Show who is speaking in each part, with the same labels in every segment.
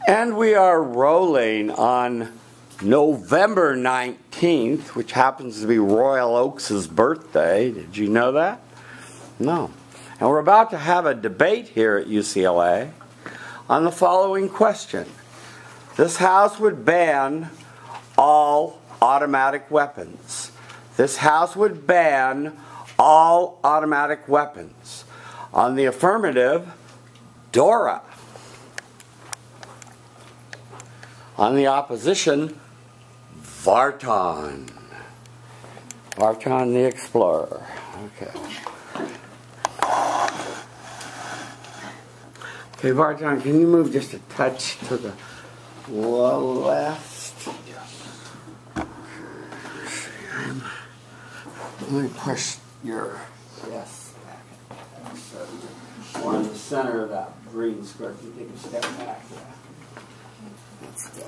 Speaker 1: And we are rolling on November 19th, which happens to be Royal Oaks' birthday. Did you know that? No. And we're about to have a debate here at UCLA on the following question. This House would ban all automatic weapons. This House would ban all automatic weapons. On the affirmative, Dora. On the opposition, Vartan. Vartan the Explorer. Okay. Okay, Vartan, can you move just a touch to the left? Let me push your yes back. So we're in the center of that green square. Can you take a step back? Yeah. That's good.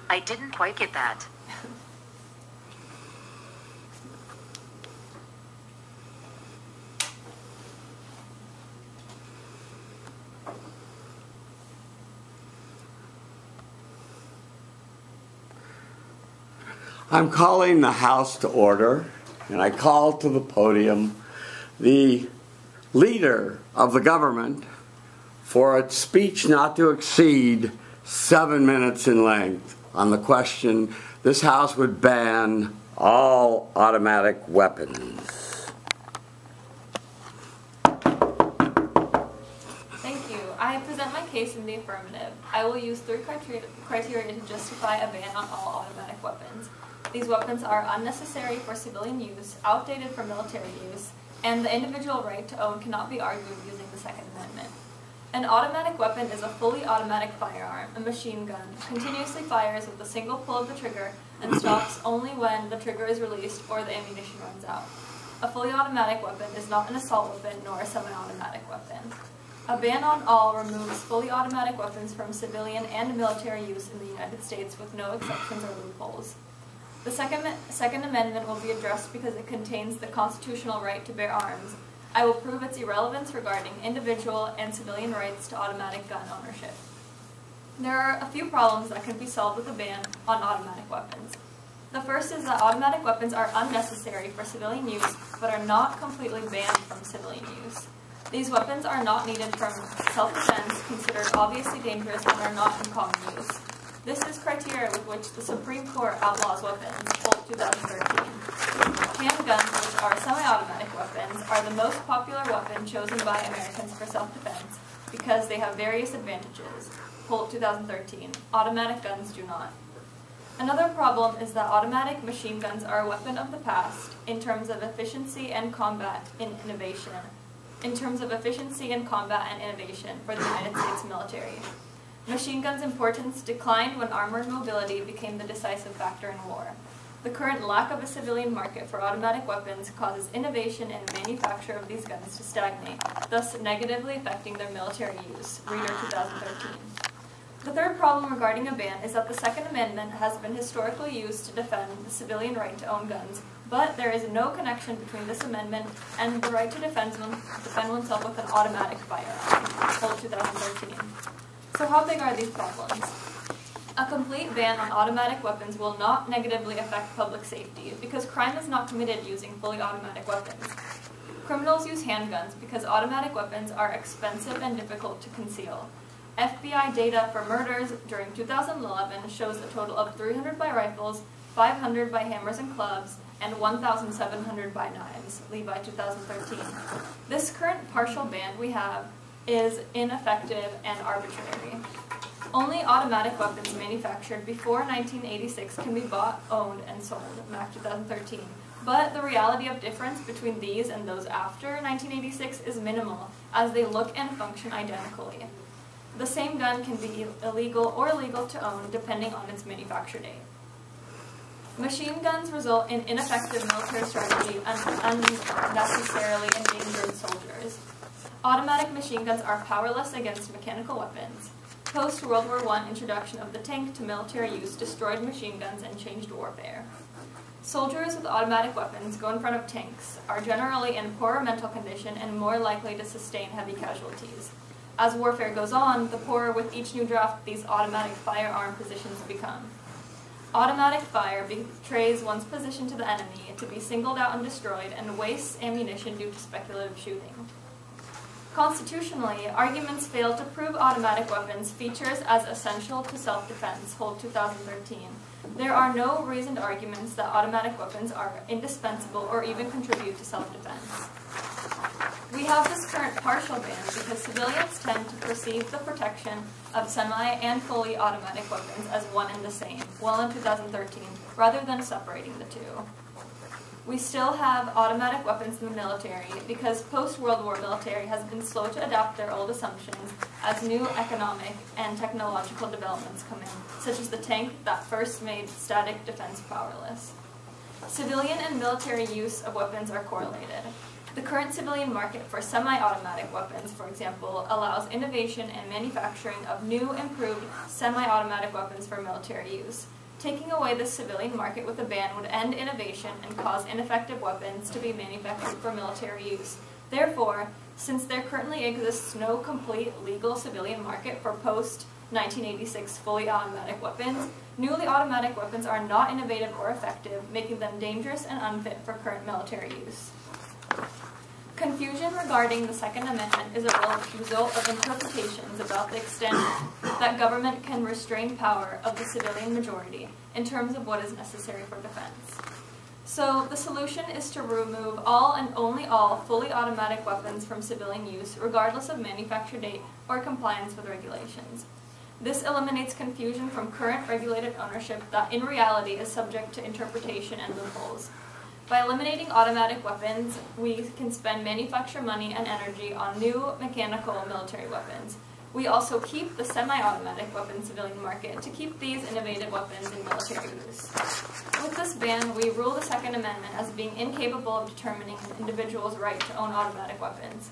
Speaker 2: I didn't quite get that.
Speaker 1: I'm calling the House to order, and I call to the podium the leader of the government for a speech not to exceed 7 minutes in length on the question, this House would ban all automatic weapons.
Speaker 3: Thank you. I present my case in the affirmative. I will use 3 criteria to justify a ban on all automatic weapons. These weapons are unnecessary for civilian use, outdated for military use, and the individual right to own cannot be argued using the Second Amendment. An automatic weapon is a fully automatic firearm, a machine gun, continuously fires with a single pull of the trigger and stops only when the trigger is released or the ammunition runs out. A fully automatic weapon is not an assault weapon nor a semi-automatic weapon. A ban on all removes fully automatic weapons from civilian and military use in the United States with no exceptions or loopholes. The Second Amendment will be addressed because it contains the constitutional right to bear arms. I will prove its irrelevance regarding individual and civilian rights to automatic gun ownership. There are a few problems that can be solved with a ban on automatic weapons. The first is that automatic weapons are unnecessary for civilian use, but are not completely banned from civilian use. These weapons are not needed from self-defense, considered obviously dangerous, and are not in common use. This is criteria with which the Supreme Court outlaws weapons, Holt 2013. Handguns, which are semi-automatic weapons, are the most popular weapon chosen by Americans for self-defense because they have various advantages, Holt 2013. Automatic guns do not. Another problem is that automatic machine guns are a weapon of the past in terms of efficiency and combat and innovation. In terms of efficiency and combat and innovation for the United States military. Machine guns' importance declined when armored mobility became the decisive factor in war. The current lack of a civilian market for automatic weapons causes innovation and manufacture of these guns to stagnate, thus negatively affecting their military use. Reader 2013. The third problem regarding a ban is that the Second Amendment has been historically used to defend the civilian right to own guns, but there is no connection between this amendment and the right to defend oneself with an automatic firearm. Holt 2013. So how big are these problems? A complete ban on automatic weapons will not negatively affect public safety because crime is not committed using fully automatic weapons. Criminals use handguns because automatic weapons are expensive and difficult to conceal. FBI data for murders during 2011 shows a total of 300 by rifles, 500 by hammers and clubs, and 1,700 by knives, Levi 2013. This current partial ban we have is ineffective and arbitrary. Only automatic weapons manufactured before 1986 can be bought, owned, and sold, Mac 2013. But the reality of difference between these and those after 1986 is minimal, as they look and function identically. The same gun can be illegal or legal to own depending on its manufacture date. Machine guns result in ineffective military strategy and unnecessarily endangered soldiers. Automatic machine guns are powerless against mechanical weapons. Post-World War I introduction of the tank to military use destroyed machine guns and changed warfare. Soldiers with automatic weapons go in front of tanks, are generally in poorer mental condition and more likely to sustain heavy casualties. As warfare goes on, the poorer with each new draft these automatic firearm positions become. Automatic fire betrays one's position to the enemy to be singled out and destroyed and wastes ammunition due to speculative shooting. Constitutionally, arguments fail to prove automatic weapons features as essential to self-defense, hold 2013. There are no reasoned arguments that automatic weapons are indispensable or even contribute to self-defense. We have this current partial ban because civilians tend to perceive the protection of semi- and fully automatic weapons as one and the same, well in 2013, rather than separating the two. We still have automatic weapons in the military because post-World War military has been slow to adapt their old assumptions as new economic and technological developments come in, such as the tank that first made static defense powerless. Civilian and military use of weapons are correlated. The current civilian market for semi-automatic weapons, for example, allows innovation and manufacturing of new, improved semi-automatic weapons for military use. Taking away the civilian market with a ban would end innovation and cause ineffective weapons to be manufactured for military use. Therefore, since there currently exists no complete legal civilian market for post-1986 fully automatic weapons, newly automatic weapons are not innovative or effective, making them dangerous and unfit for current military use. Confusion regarding the Second Amendment is a result of interpretations about the extent that government can restrain power of the civilian majority in terms of what is necessary for defense. So the solution is to remove all and only all fully automatic weapons from civilian use, regardless of manufacture date or compliance with regulations. This eliminates confusion from current regulated ownership that in reality is subject to interpretation and loopholes. By eliminating automatic weapons, we can spend manufacturer money and energy on new mechanical military weapons. We also keep the semi-automatic weapon civilian market to keep these innovative weapons in military use. With this ban, we rule the Second Amendment as being incapable of determining an individual's right to own automatic weapons.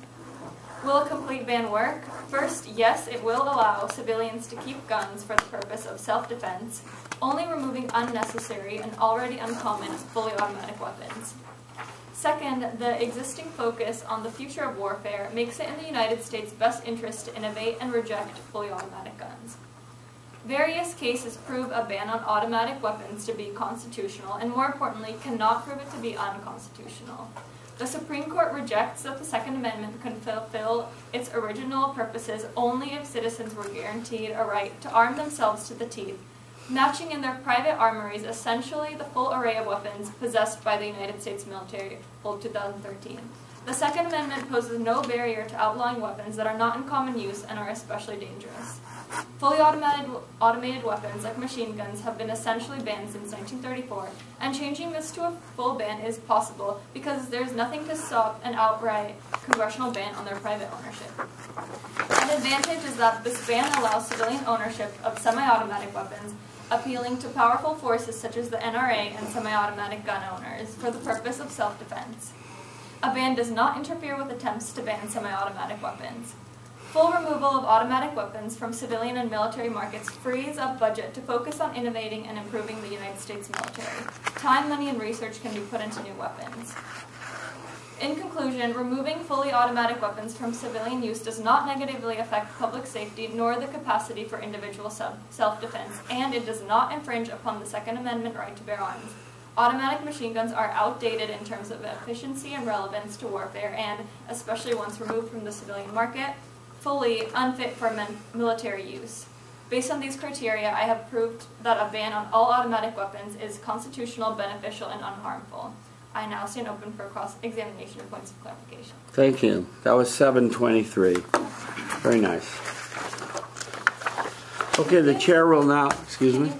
Speaker 3: Will a complete ban work? First, yes, it will allow civilians to keep guns for the purpose of self-defense, only removing unnecessary and already uncommon fully automatic weapons. Second, the existing focus on the future of warfare makes it in the United States' best interest to innovate and reject fully automatic guns. Various cases prove a ban on automatic weapons to be constitutional and, more importantly, cannot prove it to be unconstitutional. The Supreme Court rejects that the Second Amendment can fulfill its original purposes only if citizens were guaranteed a right to arm themselves to the teeth, matching in their private armories essentially the full array of weapons possessed by the United States military, hold 2013. The Second Amendment poses no barrier to outlawing weapons that are not in common use and are especially dangerous. Fully automated weapons like machine guns have been essentially banned since 1934, and changing this to a full ban is possible because there's nothing to stop an outright congressional ban on their private ownership. An advantage is that this ban allows civilian ownership of semi-automatic weapons, appealing to powerful forces such as the NRA and semi-automatic gun owners for the purpose of self-defense. A ban does not interfere with attempts to ban semi-automatic weapons. Full removal of automatic weapons from civilian and military markets frees up budget to focus on innovating and improving the United States military. Time, money, and research can be put into new weapons. In conclusion, removing fully automatic weapons from civilian use does not negatively affect public safety nor the capacity for individual self-defense, and it does not infringe upon the Second Amendment right to bear arms. Automatic machine guns are outdated in terms of efficiency and relevance to warfare, and, especially once removed from the civilian market, fully unfit for military use. Based on these criteria, I have proved that a ban on all automatic weapons is constitutional, beneficial, and unharmful. I now stand open for cross-examination or points of clarification.
Speaker 1: Thank you. That was 723. Very nice. Okay, the chair will now, excuse me?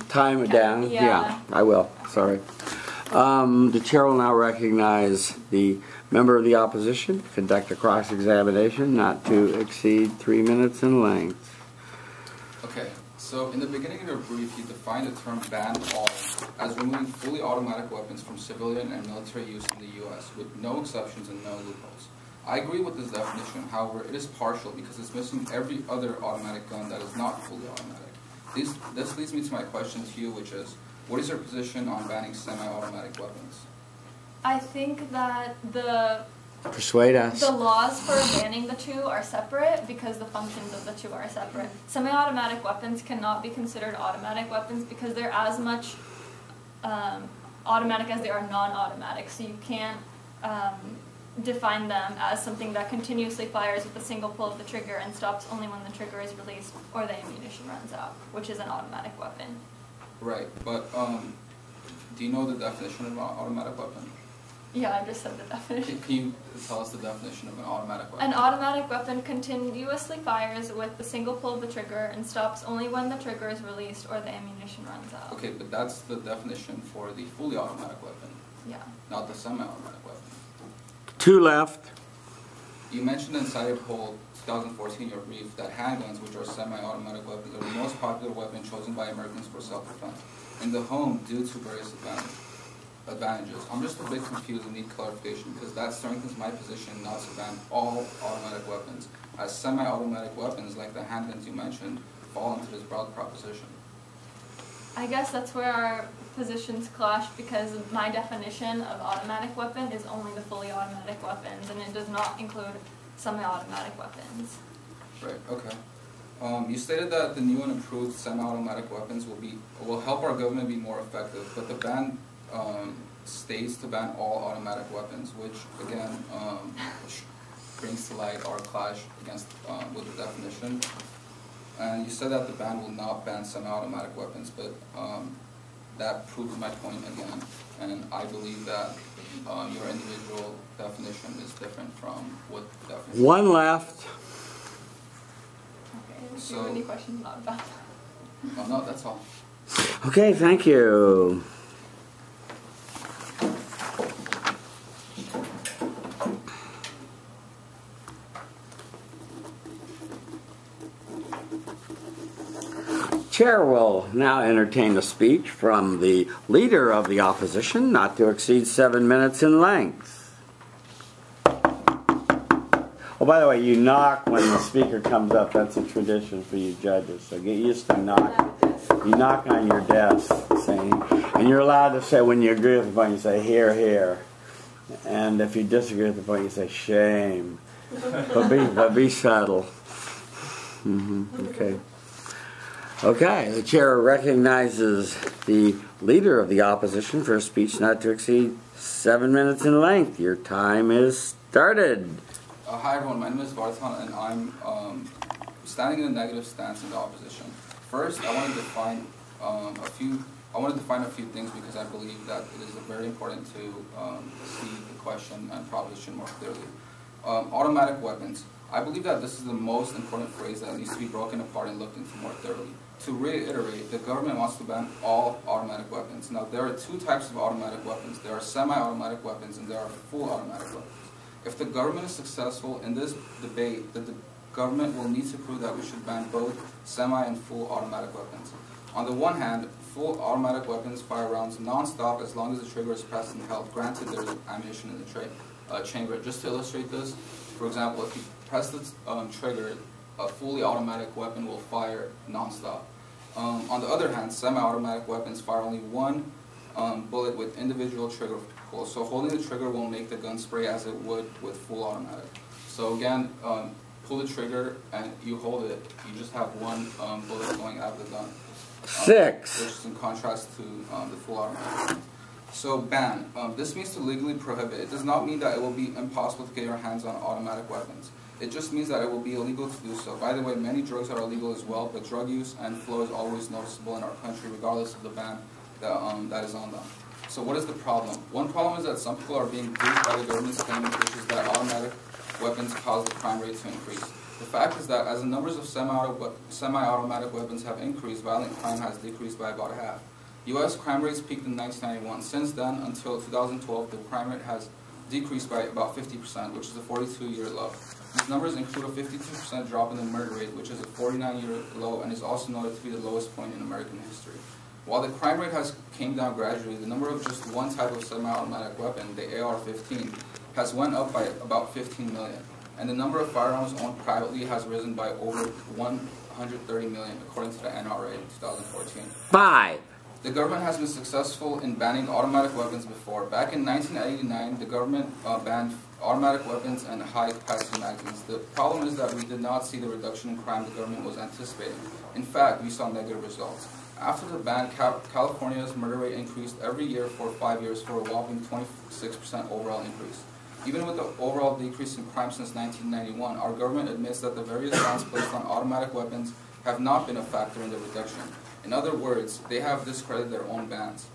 Speaker 1: Time it down? Yeah, I will. Sorry. The chair will now recognize the member of the opposition to conduct a cross-examination not to exceed 3 minutes in length.
Speaker 4: Okay, So, in the beginning of your brief, you defined the term ban all as removing fully automatic weapons from civilian and military use in the U.S., with no exceptions and no loopholes. I agree with this definition, however, it is partial because it's missing every other automatic gun that is not fully automatic. This leads me to my question to you, which is, what is your position on banning semi-automatic weapons?
Speaker 3: I think that the
Speaker 1: Persuade us.
Speaker 3: The laws for banning the two are separate because the functions of the two are separate. Semi-automatic weapons cannot be considered automatic weapons because they're as much automatic as they are non-automatic. So you can't define them as something that continuously fires with a single pull of the trigger and stops only when the trigger is released or the ammunition runs out, which is an automatic weapon.
Speaker 4: Right, but do you know the definition of an automatic weapon?
Speaker 3: Yeah, I just said the definition.
Speaker 4: Can you tell us the definition of an automatic weapon?
Speaker 3: An automatic weapon continuously fires with the single pull of the trigger and stops only when the trigger is released or the ammunition runs out.
Speaker 4: Okay, but that's the definition for the fully automatic weapon.
Speaker 3: Yeah.
Speaker 4: Not the semi-automatic weapon.
Speaker 1: 2 left.
Speaker 4: You mentioned in Cited Poll 2014 your brief that handguns, which are semi-automatic weapons, are the most popular weapon chosen by Americans for self-defense in the home due to various advantages. I'm just a bit confused and need clarification because that strengthens my position not to ban all automatic weapons, as semi-automatic weapons like the handguns you mentioned fall into this broad proposition.
Speaker 3: I guess that's where our positions clash because my definition of automatic weapon is only the fully automatic weapons and it does not include semi-automatic weapons.
Speaker 4: Right, okay. You stated that the new and improved semi-automatic weapons will help our government be more effective, but the ban states to ban all automatic weapons, which again brings to light our clash against with the definition. And you said that the ban will not ban semi-automatic weapons, but that proves my point again. And I believe that your individual definition is different from what the definition.
Speaker 1: 1 left.
Speaker 3: Okay, if you
Speaker 4: So-
Speaker 3: have any questions, not about that.
Speaker 4: Oh, no, that's all.
Speaker 1: Okay, thank you. Chair will now entertain a speech from the Leader of the Opposition, not to exceed 7 minutes in length. Oh, by the way, you knock when the speaker comes up. That's a tradition for you judges, so get used to knocking. You knock on your desk, saying, and you're allowed to say, when you agree with the point, you say, "Here, here." And if you disagree with the point, you say, "Shame." But be subtle. Okay. Okay, the chair recognizes the Leader of the Opposition for a speech not to exceed 7 minutes in length. Your time is started.
Speaker 4: Hi everyone, my name is Vartan and I'm standing in a negative stance in the opposition. First, I want to define a few things because I believe that it is very important to see the question and proposition more clearly. Automatic weapons. I believe that this is the most important phrase that needs to be broken apart and looked into more thoroughly. To reiterate, the government wants to ban all automatic weapons. Now, there are 2 types of automatic weapons. There are semi-automatic weapons and there are full automatic weapons. If the government is successful in this debate, the government will need to prove that we should ban both semi and full automatic weapons. On the one hand, full automatic weapons fire rounds non-stop as long as the trigger is pressed and held. Granted, there is ammunition in the chamber. Just to illustrate this, for example, if you press the trigger, a fully automatic weapon will fire non-stop. On the other hand, semi-automatic weapons fire only one bullet with individual trigger pulls. So holding the trigger won't make the gun spray as it would with full automatic. So again, pull the trigger and you hold it. You just have one bullet going out of the gun.
Speaker 1: 6.
Speaker 4: Which is in contrast to the full automatic. So ban. This means to legally prohibit. It does not mean that it will be impossible to get your hands on automatic weapons. It just means that it will be illegal to do so. By the way, many drugs are illegal as well, but drug use and flow is always noticeable in our country regardless of the ban that is on them. So what is the problem? One problem is that some people are being duped by the government's claim, which is that automatic weapons cause the crime rate to increase. The fact is that as the numbers of semi-automatic weapons have increased, violent crime has decreased by about half. U.S. crime rates peaked in 1991. Since then, until 2012, the crime rate has decreased by about 50%, which is a 42-year low. These numbers include a 52% drop in the murder rate, which is a 49-year low and is also noted to be the lowest point in American history. While the crime rate has came down gradually, the number of just one type of semi-automatic weapon, the AR-15, has went up by about 15 million, and the number of firearms owned privately has risen by over 130 million, according to the NRA in 2014.
Speaker 1: 5.
Speaker 4: The government has been successful in banning automatic weapons before. Back in 1989, the government banned automatic weapons and high-capacity magazines. The problem is that we did not see the reduction in crime the government was anticipating. In fact, we saw negative results. After the ban, California's murder rate increased every year for 5 years for a whopping 26% overall increase. Even with the overall decrease in crime since 1991, our government admits that the various bans placed on automatic weapons have not been a factor in the reduction. In other words, they have discredited their own bans.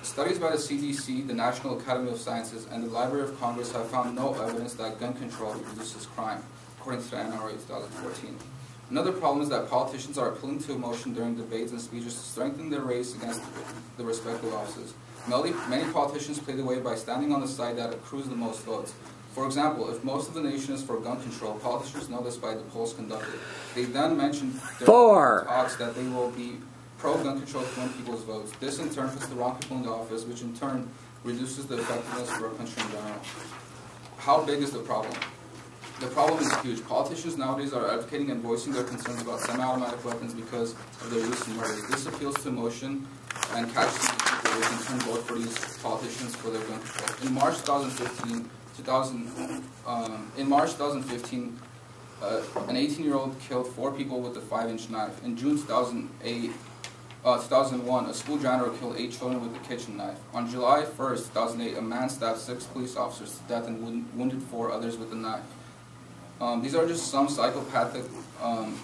Speaker 4: Studies by the CDC, the National Academy of Sciences, and the Library of Congress have found no evidence that gun control reduces crime, according to the NRA 2014. Another problem is that politicians are appealing to emotion during debates and speeches to strengthen their race against the respective offices. Many politicians play the way by standing on the side that accrues the most votes. For example, if most of the nation is for gun control, politicians know this by the polls conducted. They then mention during talks that they will be pro-gun control to win people's votes. This in turn puts the wrong people in the office, which in turn reduces the effectiveness of our country in general. How big is the problem? The problem is huge. Politicians nowadays are advocating and voicing their concerns about semi-automatic weapons because of their use in murders. This appeals to emotion and catches the people who in turn vote for these politicians for their gun control. In March 2015, an 18-year-old killed 4 people with a 5-inch knife. In June 2001, a school janitor killed 8 children with a kitchen knife. On July 1st, 2008, a man stabbed 6 police officers to death and wounded 4 others with a knife. These are just some psychopathic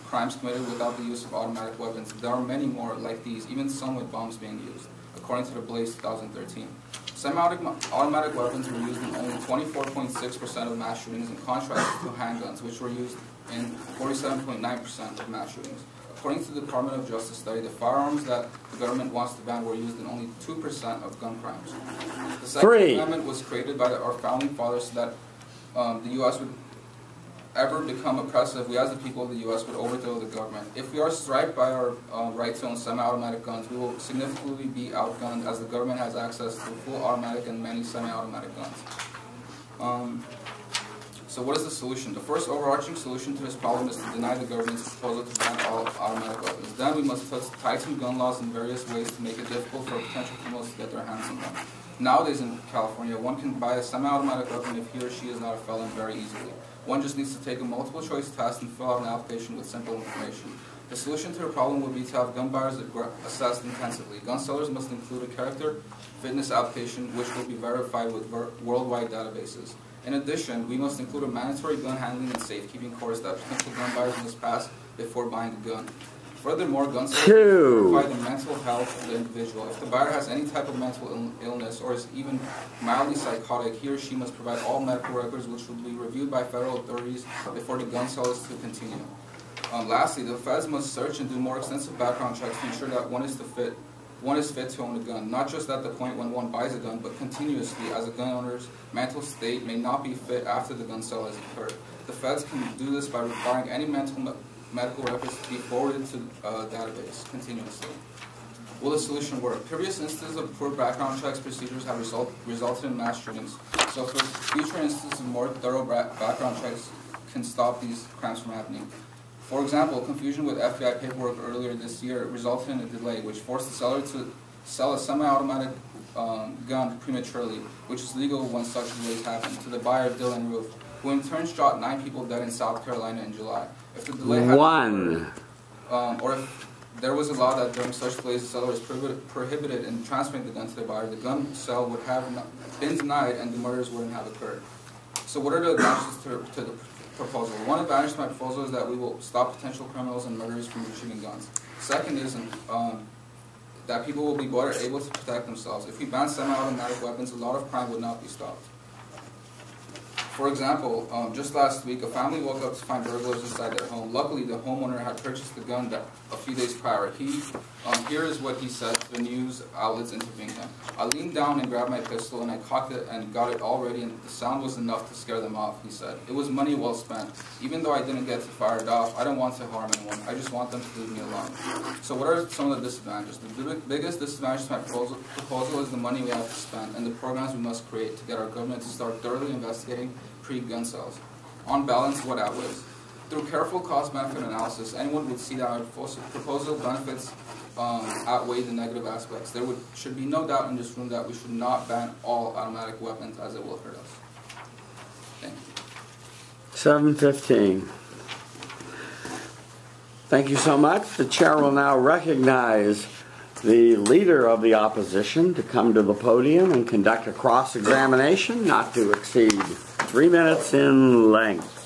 Speaker 4: crimes committed without the use of automatic weapons. There are many more like these, even some with bombs being used, according to the Blaze 2013. Semi-automatic weapons were used in only 24.6% of mass shootings, in contrast to handguns, which were used in 47.9% of mass shootings. According to the Department of Justice study, the firearms that the government wants to ban were used in only 2% of gun crimes. The Second Amendment was created by our founding fathers so that the U.S. would ever become oppressive, we as the people of the U.S. would overthrow the government. If we are stripped by our right to own semi-automatic guns, we will significantly be outgunned as the government has access to full automatic and many semi-automatic guns. So what is the solution? The first overarching solution to this problem is to deny the government's proposal to ban all automatic weapons. Then we must tighten gun laws in various ways to make it difficult for potential criminals to get their hands on them. Nowadays in California, one can buy a semi-automatic weapon if he or she is not a felon very easily. One just needs to take a multiple-choice test and fill out an application with simple information. The solution to the problem would be to have gun buyers assessed intensively. Gun sellers must include a character fitness application, which will be verified with worldwide databases. In addition, we must include a mandatory gun handling and safekeeping course that potential gun buyers must pass before buying a gun. Furthermore, gun sellers verify the mental health of the individual. If the buyer has any type of mental illness or is even mildly psychotic, he or she must provide all medical records, which will be reviewed by federal authorities before the gun sellers to continue. Lastly, the feds must search and do more extensive background checks to ensure that one is fit to own a gun, not just at the point when one buys a gun, but continuously, as a gun owner's mental state may not be fit after the gun sale has occurred. The feds can do this by requiring any medical records to be forwarded to a database continuously. Will the solution work? Previous instances of poor background checks procedures have resulted in mass shootings. So for future instances of more thorough background checks can stop these crimes from happening. For example, confusion with FBI paperwork earlier this year resulted in a delay, which forced the seller to sell a semi-automatic gun prematurely, which is legal when such delays happen, to the buyer, Dylan Roof, who in turn shot 9 people dead in South Carolina in July. If the delay had or if there was a law that during such delays the seller is prohibited in transferring the gun to the buyer, the gun sale would have been denied and the murders wouldn't have occurred. So what are the advantages to the proposal? One advantage to my proposal is that we will stop potential criminals and murderers from retrieving guns. Second is that people will be better able to protect themselves. If we ban semi-automatic weapons, a lot of crime would not be stopped. For example, just last week, a family woke up to find burglars inside their home. Luckily, the homeowner had purchased the gun a few days prior. Here is what he said to the news outlets interviewing him. I leaned down and grabbed my pistol, and I cocked it and got it all ready, and the sound was enough to scare them off, he said. It was money well spent. Even though I didn't get to fire it off, I don't want to harm anyone. I just want them to leave me alone. So what are some of the disadvantages? The biggest disadvantage to my proposal is the money we have to spend and the programs we must create to get our government to start thoroughly investigating pre-gun sales. On balance, what outweighs? Through careful cost-benefit analysis, anyone would see that our proposal benefits outweigh the negative aspects. There should be no doubt in this room that we should not ban all automatic weapons, as it will hurt us. Thank you.
Speaker 1: 7:15. Thank you so much. The chair will now recognize the leader of the opposition to come to the podium and conduct a cross-examination not to exceed 3 minutes in length.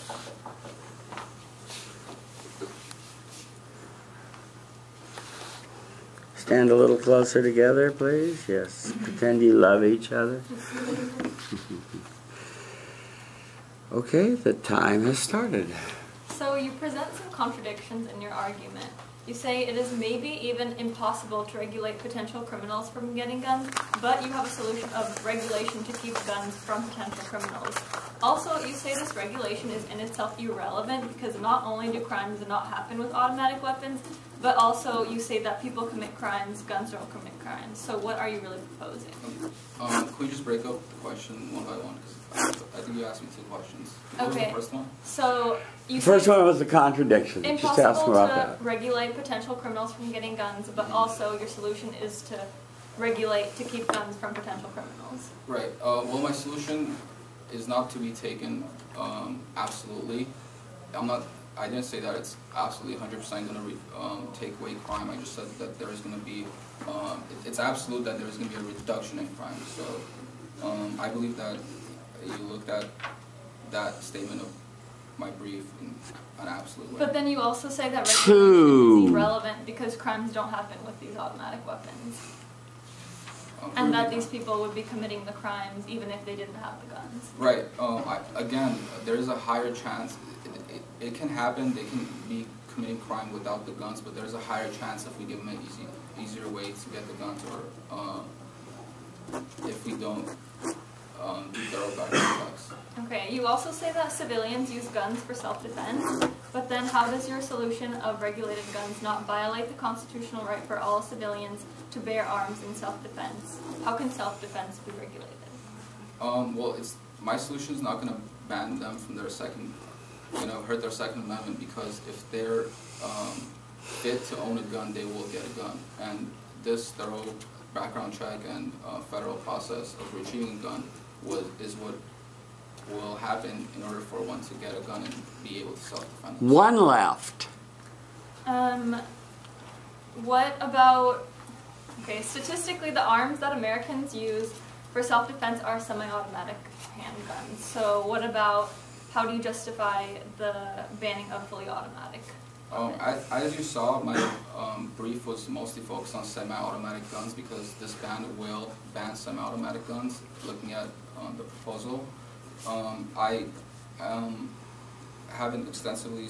Speaker 1: Stand a little closer together, please. Yes. Pretend you love each other. Okay, the time has started.
Speaker 3: So you present some contradictions in your argument. You say it is maybe even impossible to regulate potential criminals from getting guns, but you have a solution of regulation to keep guns from potential criminals. Also, you say this regulation is in itself irrelevant because not only do crimes not happen with automatic weapons, but also you say that people commit crimes, guns don't commit crimes. So what are you really proposing?
Speaker 4: Could we just break up the question one by one? Because I think you asked me 2 questions. What was the first one?
Speaker 3: So you
Speaker 1: The first one was the contradiction. Just ask
Speaker 3: impossible
Speaker 1: about
Speaker 3: to
Speaker 1: that.
Speaker 3: regulate potential criminals from getting guns, but also your solution is to regulate to keep guns from potential criminals.
Speaker 4: Right. Well, my solution is not to be taken absolutely. I didn't say that it's absolutely 100% going to take away crime. I just said that there is going to be, it's absolute that there is going to be a reduction in crime. So I believe that you looked at that statement of my brief in an absolute way.
Speaker 3: But then you also say that regulation is irrelevant because crimes don't happen with these automatic weapons. And that these people would be committing the crimes even if they didn't have the guns.
Speaker 4: Right. Again, there is a higher chance. It can happen. They can be committing crime without the guns, but there's a higher chance if we give them an easier way to get the guns, or if we don't do thorough background checks.
Speaker 3: Okay. You also say that civilians use guns for self-defense, but then how does your solution of regulated guns not violate the constitutional right for all civilians to bear arms in self-defense? How can self-defense be regulated?
Speaker 4: Well, my solution is not going to ban them from their hurt their Second Amendment, because if they're fit to own a gun, they will get a gun. And this thorough background check and federal process of retrieving a gun is what will happen in order for one to get a gun and be able to self-defend themselves.
Speaker 1: One left.
Speaker 3: What about, okay, statistically the arms that Americans use for self-defense are semi-automatic handguns. So what about, how do you justify the banning of fully automatic weapons?
Speaker 4: As you saw, my brief was mostly focused on semi-automatic guns because this ban will ban semi-automatic guns, looking at the proposal. I haven't extensively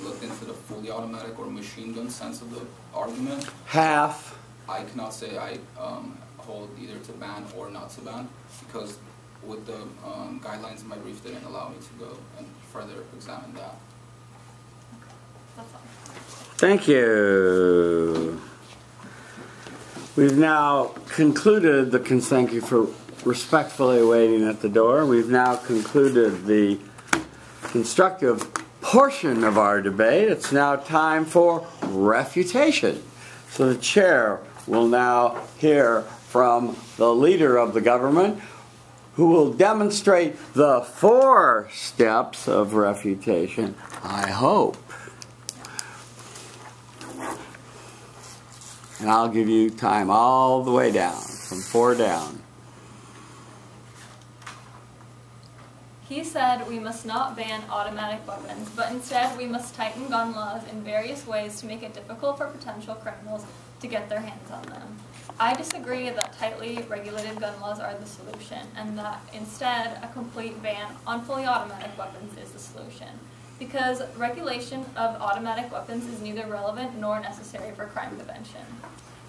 Speaker 4: looked into the fully automatic or machine gun sense of the argument.
Speaker 1: Half.
Speaker 4: I cannot say I hold either to ban or not to ban, because with the guidelines in my brief didn't allow me to go and further examine that.
Speaker 3: That's all.
Speaker 1: Thank you. We've now concluded the thank you for respectfully waiting at the door. We've now concluded the constructive portion of our debate. It's now time for refutation. So the chair will now hear from the leader of the government, who will demonstrate the 4 steps of refutation, I hope. And I'll give you time all the way down, from 4 down.
Speaker 3: He said we must not ban automatic weapons, but instead we must tighten gun laws in various ways to make it difficult for potential criminals to get their hands on them. I disagree that tightly regulated gun laws are the solution, and that instead a complete ban on fully automatic weapons is the solution. Because regulation of automatic weapons is neither relevant nor necessary for crime prevention.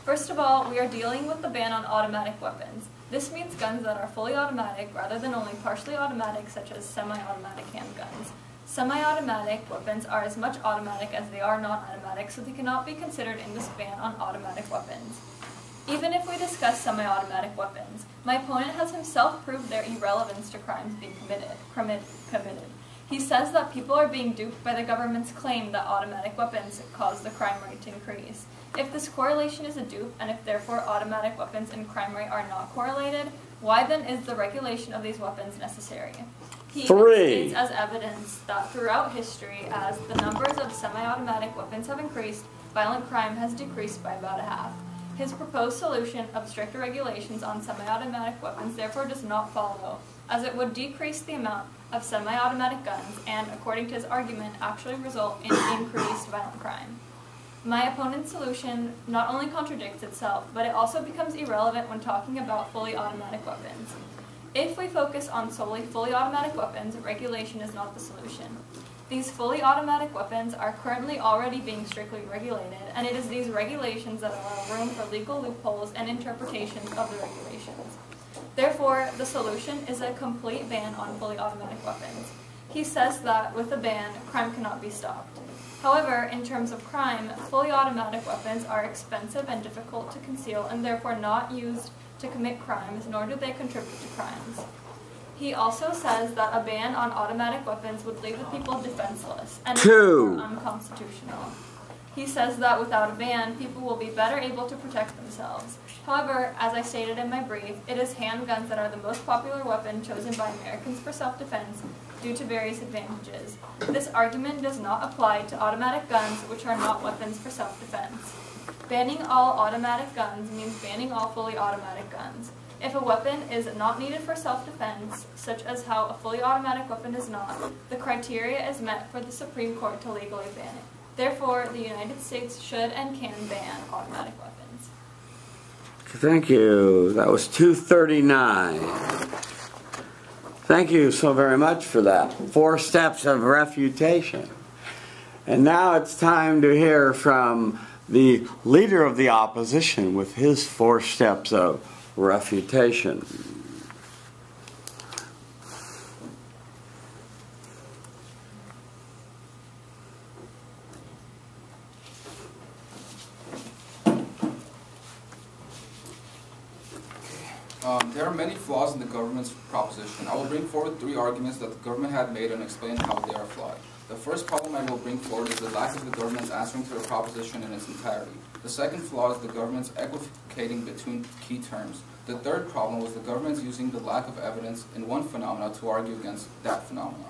Speaker 3: First of all, we are dealing with the ban on automatic weapons. This means guns that are fully automatic rather than only partially automatic, such as semi-automatic handguns. Semi-automatic weapons are as much automatic as they are non-automatic, so they cannot be considered in this ban on automatic weapons. Even if we discuss semi-automatic weapons, my opponent has himself proved their irrelevance to crimes being committed. He says that people are being duped by the government's claim that automatic weapons cause the crime rate to increase. If this correlation is a dupe, and if therefore automatic weapons and crime rate are not correlated, why then is the regulation of these weapons necessary? He even states as evidence that throughout history, as the numbers of semi-automatic weapons have increased, violent crime has decreased by about a half. His proposed solution of stricter regulations on semi-automatic weapons therefore does not follow, as it would decrease the amount of semi-automatic guns and, according to his argument, actually result in increased violent crime. My opponent's solution not only contradicts itself, but it also becomes irrelevant when talking about fully automatic weapons. If we focus on solely fully automatic weapons, regulation is not the solution. These fully automatic weapons are currently already being strictly regulated, and it is these regulations that allow room for legal loopholes and interpretations of the regulations. Therefore, the solution is a complete ban on fully automatic weapons. He says that with a ban, crime cannot be stopped. However, in terms of crime, fully automatic weapons are expensive and difficult to conceal and therefore not used to commit crimes, nor do they contribute to crimes. He also says that a ban on automatic weapons would leave the people defenseless and is unconstitutional. He says that without a ban, people will be better able to protect themselves. However, as I stated in my brief, it is handguns that are the most popular weapon chosen by Americans for self-defense due to various advantages. This argument does not apply to automatic guns, which are not weapons for self-defense. Banning all automatic guns means banning all fully automatic guns. If a weapon is not needed for self-defense, such as how a fully automatic weapon is not, the criteria is met for the Supreme Court to legally ban it. Therefore, the United States should and can ban automatic weapons.
Speaker 1: Thank you. That was 239. Thank you so very much for that. 4 steps of refutation. And now it's time to hear from the leader of the opposition with his 4 steps of refutation.
Speaker 4: There are many flaws in the government's proposition. I will bring forward 3 arguments that the government had made and explain how they are flawed. The first problem I will bring forward is the lack of the government's answering to the proposition in its entirety. The second flaw is the government's equivocating between key terms. The third problem was the government's using the lack of evidence in one phenomena to argue against that phenomena.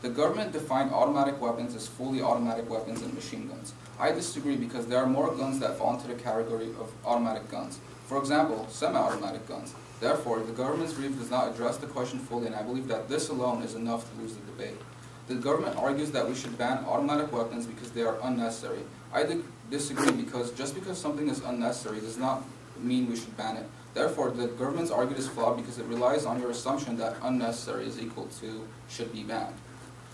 Speaker 4: The government defined automatic weapons as fully automatic weapons and machine guns. I disagree because there are more guns that fall into the category of automatic guns. For example, semi-automatic guns. Therefore, the government's brief does not address the question fully, and I believe that this alone is enough to lose the debate. The government argues that we should ban automatic weapons because they are unnecessary. I disagree because just because something is unnecessary does not mean we should ban it. Therefore, the government's argument is flawed because it relies on your assumption that unnecessary is equal to should be banned.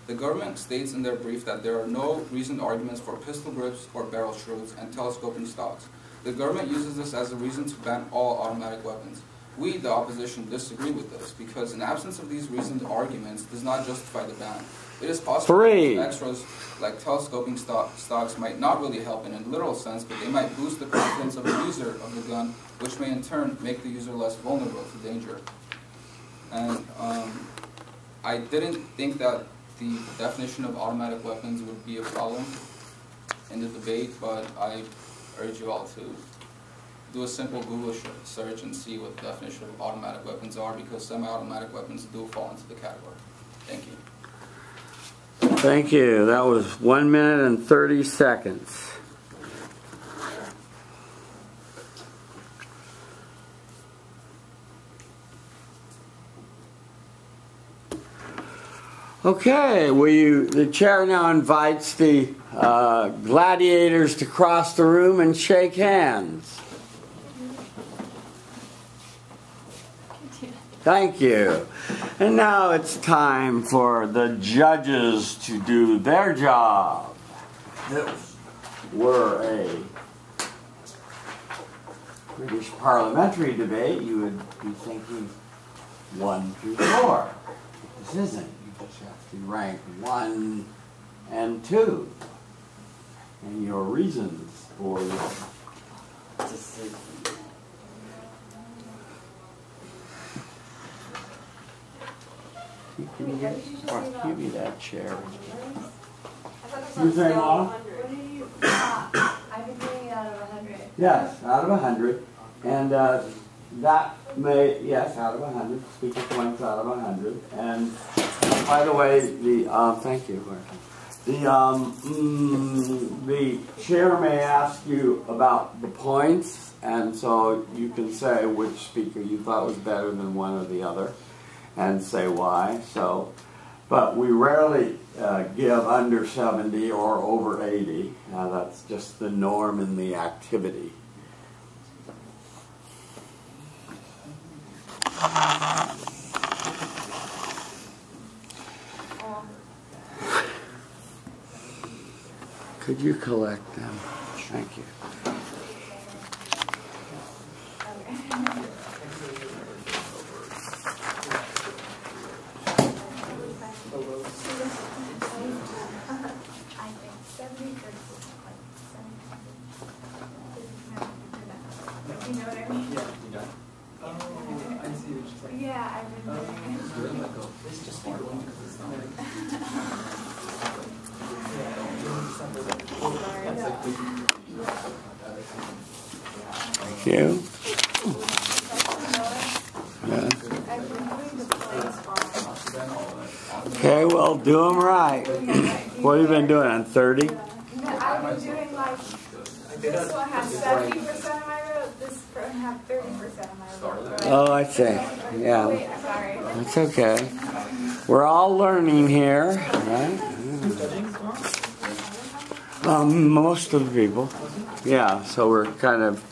Speaker 4: The government states in their brief that there are no reasoned arguments for pistol grips or barrel shrouds and telescoping stocks. The government uses this as a reason to ban all automatic weapons. We, the opposition, disagree with this because in absence of these reasoned arguments does not justify the ban. It is possible that extras like telescoping stocks might not really help in a literal sense, but they might boost the confidence of the user of the gun, which may in turn make the user less vulnerable to danger. And I didn't think that the definition of automatic weapons would be a problem in the debate, but I urge you all to do a simple Google search and see what the definition of automatic weapons are, because semi-automatic weapons do fall into the category. Thank you.
Speaker 1: Thank you. That was 1 minute and 30 seconds. Okay, the chair now invites the gladiators to cross the room and shake hands. Thank you. And now it's time for the judges to do their job. This were a British parliamentary debate, you would be thinking 1 through 4. This isn't. You just have to rank 1 and 2. And your reasons for this decision. Give me that chair. You say, Mom?
Speaker 5: I've been doing it out of 100.
Speaker 1: Yes, out of 100. And that may, yes, out of 100. Speaker points out of 100. And by the way, thank you. The chair may ask you about the points, and so you can say which speaker you thought was better than one or the other, and say why. So, but we rarely give under 70 or over 80. That's just the norm in the activity. Could you collect them? Thank you.
Speaker 5: You know what I mean? Yeah, I've been doing it.
Speaker 6: It's just part one because it's not
Speaker 1: Thank you. Okay, well, do them right. What have you been doing on 30?
Speaker 5: I've been doing like, this one has 70% of my vote, this one has 30% of my vote.
Speaker 1: Oh, I see. Yeah.
Speaker 5: Wait, sorry.
Speaker 1: That's okay. We're all learning here, right? Most of the people. Yeah, so we're kind of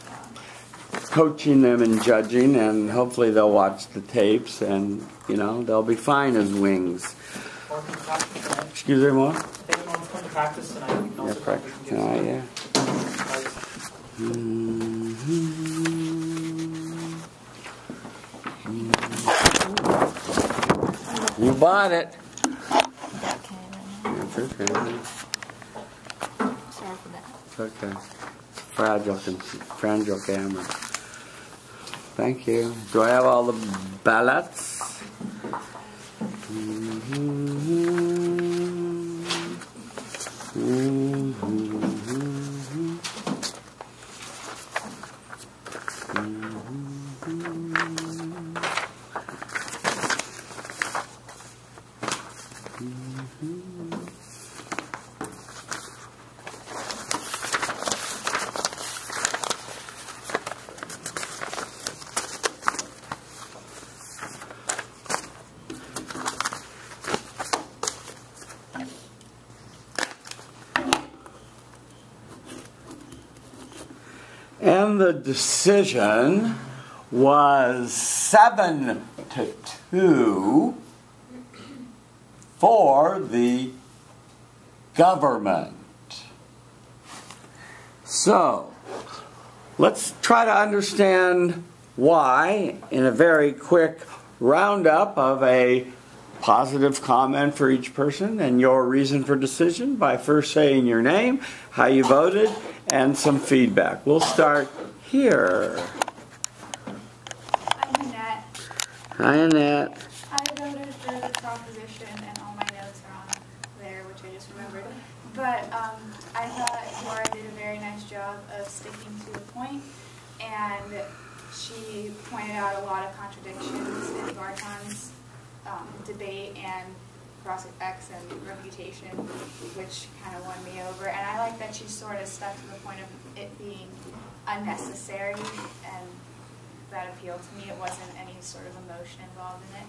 Speaker 1: coaching them and judging, and hopefully they'll watch the tapes, and, you know, they'll be fine as wings. Excuse me, what?
Speaker 6: Everyone's going to practice tonight.
Speaker 1: Yeah, practice tonight, yeah. You bought it. It's okay.
Speaker 3: Sorry for that.
Speaker 1: It's okay. Fragile camera. Thank you. Do I have all the ballots? And the decision was 7-2 for the government. So, let's try to understand why in a very quick roundup of a positive comment for each person and your reason for decision by first saying your name, how you voted, and some feedback. We'll start here.
Speaker 5: I'm Annette.
Speaker 1: Hi, Annette.
Speaker 5: I voted for the proposition, and all my notes are on there, which I just remembered. But I thought Laura did a very nice job of sticking to the point, and she pointed out a lot of contradictions in Barton's debate and cross-effects and reputation, which kind of won me over. And I like that she sort of stuck to the point of it being unnecessary, and that appealed to me. It wasn't any sort of emotion involved in it.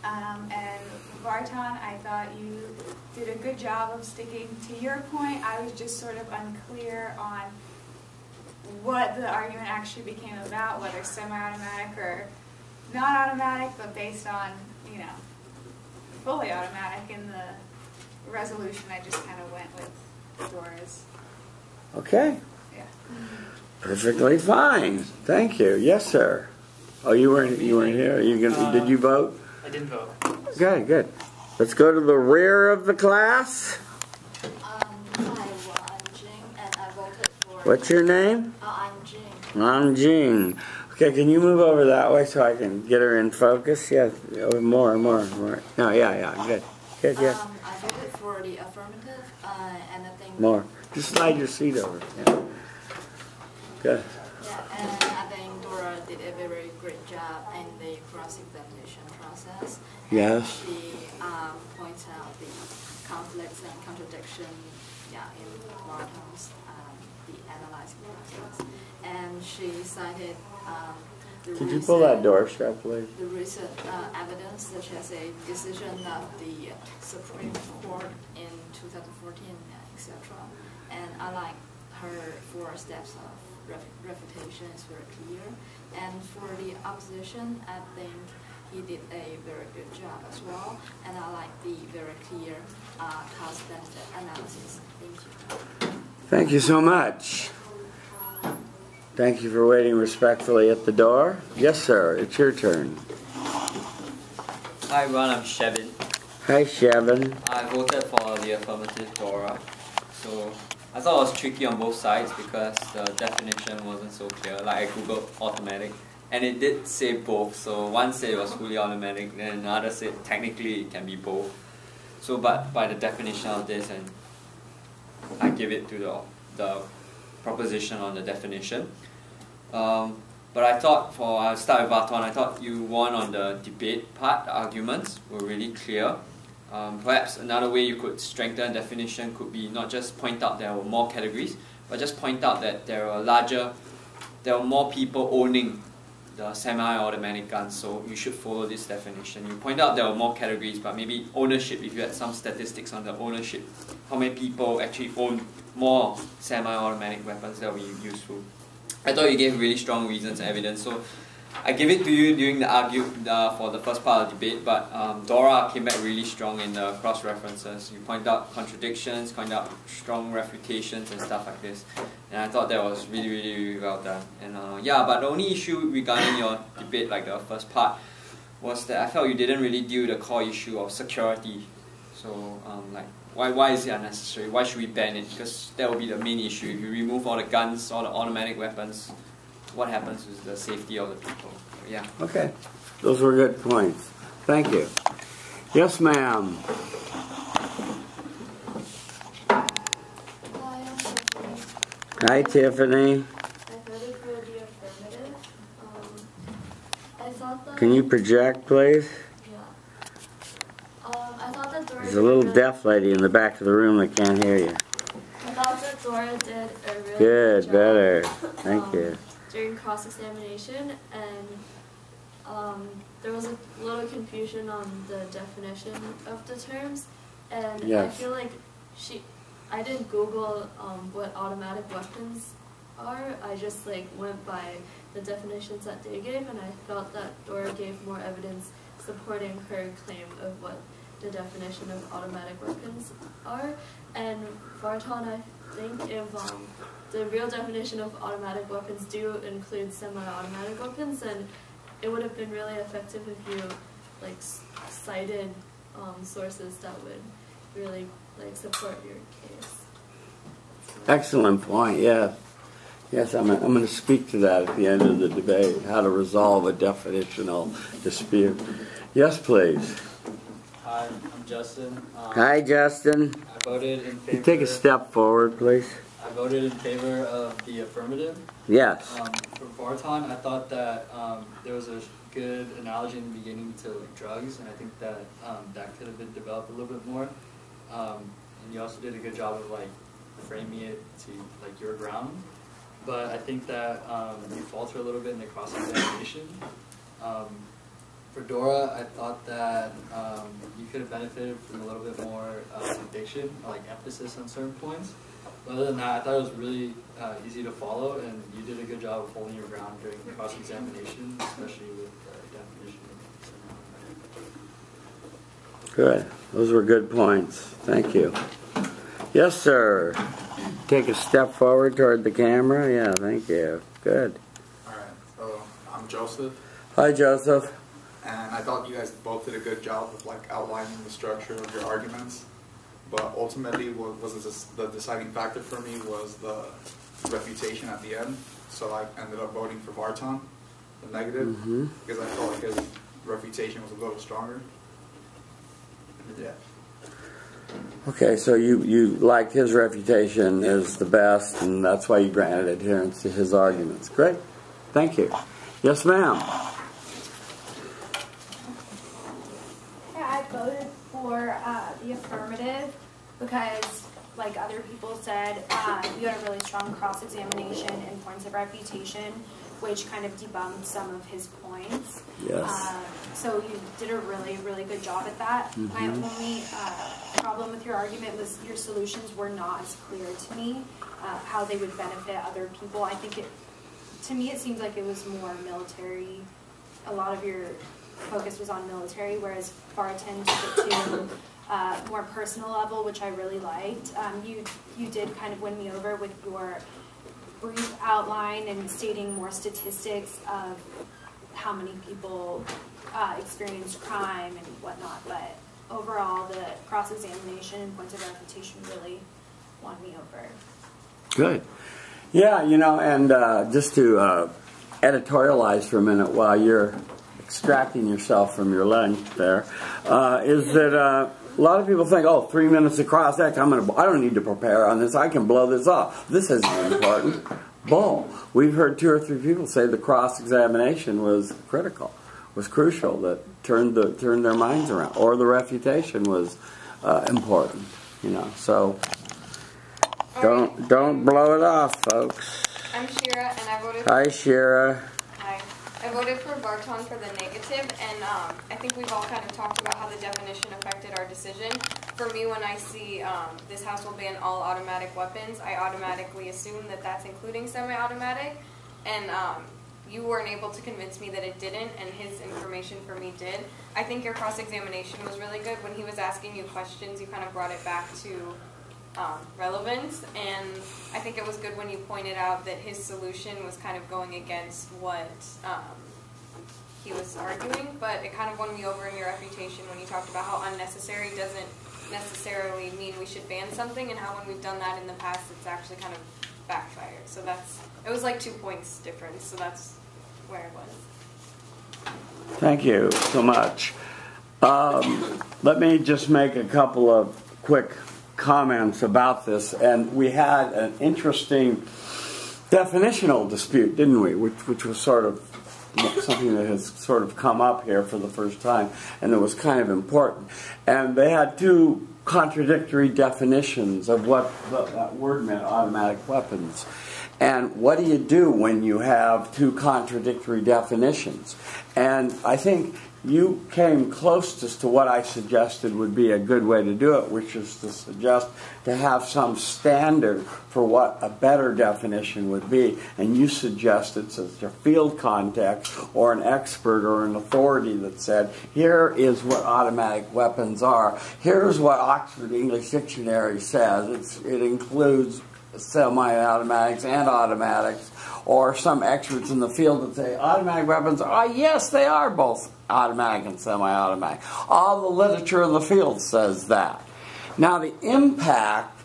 Speaker 5: And Barton, I thought you did a good job of sticking to your point. I was just sort of unclear on what the argument actually became about, whether semi-automatic or not automatic, but based on, you know, fully automatic in the resolution, I just kind of went with Dora's.
Speaker 1: Okay.
Speaker 5: Yeah.
Speaker 1: Perfectly fine. Thank you. Yes, sir. Oh, you weren't here. Did you vote?
Speaker 6: I didn't vote.
Speaker 1: Okay, good. Let's go to the rear of the class.
Speaker 7: Hi, well, I'm Jing, and I voted for...
Speaker 1: What's your name?
Speaker 7: I'm Jing.
Speaker 1: I'm Jean. Okay, can you move over that way so I can get her in focus? Yeah, more. No, yeah, good. Good, yeah.
Speaker 7: I voted for the affirmative, and I think...
Speaker 1: More. Just slide your seat over. Yeah. Good.
Speaker 7: Yeah, and I think Dora did a very great job in the cross-examination process.
Speaker 1: Yes.
Speaker 7: And she points out the conflicts and contradiction, in Martin's the analyzing process. And she cited
Speaker 1: Could you pull that door shut, please?
Speaker 7: the recent evidence, such as a decision of the Supreme Court in 2014, etc. And I like her 4 steps of refutation is very clear. And for the opposition, I think he did a very good job as well. And I like the very clear cost-benefit analysis. Thank you.
Speaker 1: Thank you so much. Thank you for waiting respectfully at the door. Yes, sir. It's your turn.
Speaker 8: Hi everyone, I'm Shevin.
Speaker 1: Hi, Shevin.
Speaker 8: I voted for the affirmative Dora. So I thought it was tricky on both sides because the definition wasn't so clear. Like I googled automatic and it did say both. So one said it was fully automatic, then another said technically it can be both. So but by the definition of this, and I give it to the proposition on the definition. But I thought I'll start with Varton, I thought you won on the debate part. The arguments were really clear. Perhaps another way you could strengthen definition could be not just point out there were more categories, but just point out that there were more people owning the semi-automatic guns, so you should follow this definition. You point out there were more categories, but maybe ownership, if you had some statistics on the ownership, how many people actually own more semi-automatic weapons, that would be useful. I thought you gave really strong reasons and evidence, so I gave it to you during the for the first part of the debate, but Dora came back really strong in the cross-references. You point out contradictions, point out strong refutations and stuff like this, and I thought that was really, really, really well done. And yeah, but the only issue regarding your debate, like the first part, was that I felt you didn't really deal with the core issue of security. So like, why is it unnecessary? Why should we ban it? Because that will be the main issue. If you remove all the guns, all the automatic weapons, what happens with the safety of the people? Yeah.
Speaker 1: Okay. Those were good points. Thank you. Yes, ma'am.
Speaker 9: Hi, I'm Tiffany.
Speaker 1: Hi, Tiffany.
Speaker 9: I voted for the affirmative. I thought that...
Speaker 1: Can you project, please?
Speaker 9: Yeah. I thought that Dora...
Speaker 1: There's a little deaf lady in the back of the room that can't hear you.
Speaker 9: I thought that Dora did a really
Speaker 1: Good,
Speaker 9: job,
Speaker 1: better. Thank you.
Speaker 9: during cross-examination, and there was a little confusion on the definition of the terms, and
Speaker 1: Yes.
Speaker 9: I feel like I didn't Google what automatic weapons are. I just went by the definitions that they gave, and I felt that Dora gave more evidence supporting her claim of what the definition of automatic weapons are. And Vartan, I think if the real definition of automatic weapons do include semi-automatic weapons, then it would have been really effective if you cited sources that would really support your case.
Speaker 1: Excellent point, yes. Yes, I'm going to speak to that at the end of the debate, how to resolve a definitional dispute. Yes, please.
Speaker 8: Hi, I'm Justin.
Speaker 1: Hi, Justin.
Speaker 8: I voted in favor...
Speaker 1: You take a step forward, please.
Speaker 8: I voted in favor of the affirmative.
Speaker 1: Yes.
Speaker 8: For Vartan, I thought that there was a good analogy in the beginning to drugs, and I think that that could have been developed a little bit more. And you also did a good job of framing it to your ground. But I think that you falter a little bit in the cross-examination. For Dora, I thought that you could have benefited from a little bit more conviction, or emphasis on certain points. But other than that, I thought it was really easy to follow, and you did a good job of holding your ground during the cross-examination, especially with definition.
Speaker 1: Good. Those were good points. Thank you. Yes, sir. Take a step forward toward the camera. Yeah, thank you. Good.
Speaker 10: All right. So I'm Joseph,
Speaker 1: Hi, Joseph.
Speaker 10: and I thought you guys both did a good job of like outlining the structure of your arguments. But ultimately, what was the deciding factor for me was the refutation at the end. So I ended up voting for Vartan, the negative, because I felt like his refutation was a little stronger. Yeah.
Speaker 1: Okay, so you liked his reputation as the best, and that's why you granted adherence to his arguments. Great. Thank you. Yes, ma'am.
Speaker 5: Yeah, I voted for the affirmative because, like other people said, you had a really strong cross-examination and points of refutation, which kind of debunked some of his points.
Speaker 1: Yes.
Speaker 5: So you did a really, really good job at that. My only problem with your argument was your solutions were not as clear to me, how they would benefit other people. I think to me it seems like it was more military. A lot of your focus was on military, whereas Farton took it to more personal level, which I really liked. You did kind of win me over with your brief outline and stating more statistics of how many people experienced crime and whatnot, but overall the cross-examination and points of refutation really won me over.
Speaker 1: Good. Yeah, you know, and just to editorialize for a minute while you're extracting yourself from your lunch there, is that a lot of people think, oh, 3 minutes of cross-act, I don't need to prepare on this, I can blow this off. This isn't important. Bull. We've heard 2 or 3 people say the cross-examination was critical, was crucial, that turned their minds around, or the refutation was important, you know. So don't blow it off, folks.
Speaker 11: I'm Shira, and I voted.
Speaker 1: Hi, Shira.
Speaker 11: Hi. I voted for Barton for the negative, and I think we've all kind of talked about how the definition affected our decision. For me, when I see this house will ban all automatic weapons, I automatically assume that that's including semi-automatic, and you weren't able to convince me that it didn't, and his information for me did. I think your cross-examination was really good. When he was asking you questions, you kind of brought it back to relevance, and I think it was good when you pointed out that his solution was kind of going against what he was arguing, but it kind of won me over in your refutation when you talked about how unnecessary doesn't necessarily mean we should ban something, and how when we've done that in the past it's actually kind of backfired. So it was like 2 points difference, so that's where it was.
Speaker 1: Thank you so much. Let me just make a couple of quick comments about this. And we had an interesting definitional dispute, didn't we? Which was sort of something that has sort of come up here for the first time, and it was kind of important. And they had 2 contradictory definitions of what that word meant, automatic weapons. And what do you do when you have 2 contradictory definitions? And I think you came closest to what I suggested would be a good way to do it, which is to suggest to have some standard for what a better definition would be. And you suggested such a field context or an expert or an authority that said, here is what automatic weapons are. Here's what Oxford English Dictionary says. It includes semi-automatics and automatics, or some experts in the field that say automatic weapons are, yes, they are both automatic and semi-automatic. All the literature in the field says that. Now the impact,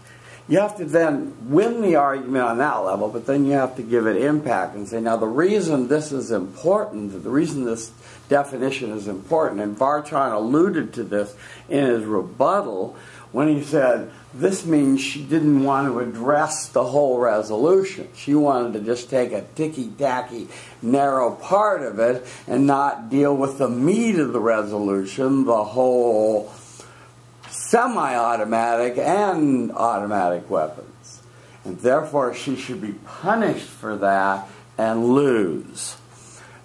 Speaker 1: you have to then win the argument on that level, but then you have to give it impact and say, now the reason this is important, the reason this definition is important, and Barton alluded to this in his rebuttal when he said, this means she didn't want to address the whole resolution. She wanted to just take a ticky-tacky, narrow part of it and not deal with the meat of the resolution, the whole semi-automatic and automatic weapons. And therefore, she should be punished for that and lose.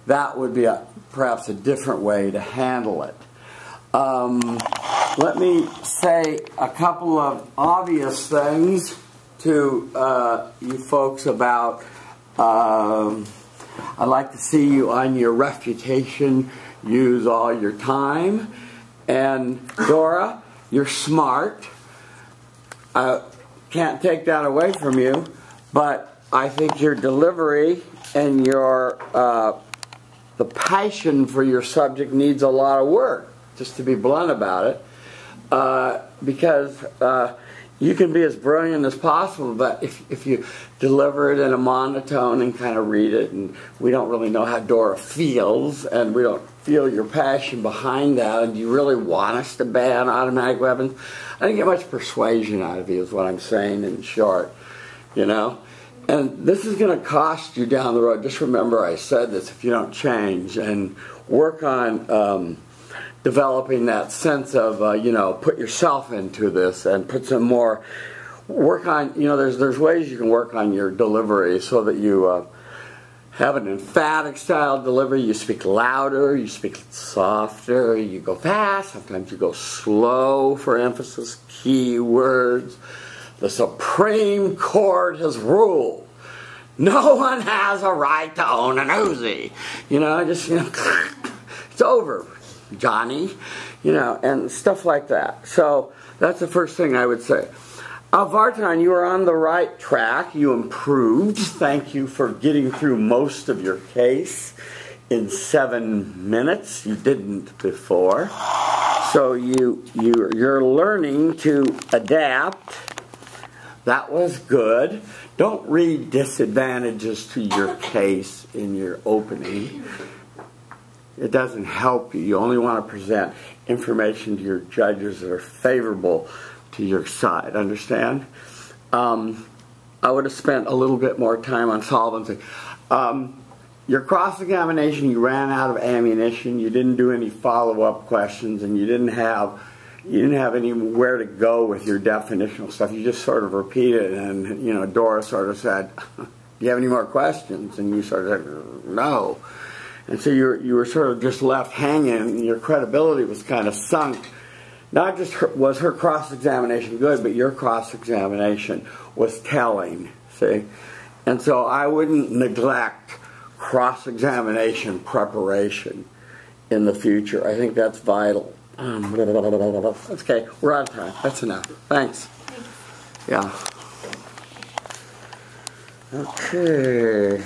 Speaker 1: That would be perhaps a different way to handle it. Let me say a couple of obvious things to you folks about I'd like to see you on your refutation use all your time, And Dora, you're smart. I can't take that away from you, but I think your delivery and your the passion for your subject needs a lot of work, just to be blunt about it, because you can be as brilliant as possible, but if you deliver it in a monotone and kind of read it, and we don't really know how Dora feels, and we don't feel your passion behind that, and you really want us to ban automatic weapons, I didn't get much persuasion out of you, is what I'm saying in short, you know? And this is going to cost you down the road. Just remember I said this, if you don't change and work on developing that sense of, you know, put yourself into this and put some more, work on, you know, there's ways you can work on your delivery so that you have an emphatic style delivery. You speak louder, you speak softer, you go fast, sometimes you go slow for emphasis, key words. The Supreme Court has ruled no one has a right to own an Uzi. You know, just, you know, it's over, Johnny. You know, and stuff like that. So that's the first thing I would say. Vartan, you are on the right track. You improved. Thank you for getting through most of your case in 7 minutes. You didn't before. So you're learning to adapt. That was good. Don't read disadvantages to your case in your opening. It doesn't help you. You only want to present information to your judges that are favorable to your side. Understand? I would have spent a little bit more time on solvency. Your cross-examination, you ran out of ammunition. You didn't do any follow-up questions, and you didn't have anywhere to go with your definitional stuff. You just sort of repeated, and you know, Dora sort of said, "Do you have any more questions?" And you sort of said, "No." And so you were sort of just left hanging, and your credibility was kind of sunk. Not just was her cross-examination good, but your cross-examination was telling, see? And so I wouldn't neglect cross-examination preparation in the future. I think that's vital. Okay, we're out of time. That's enough. Thanks. Yeah. Okay.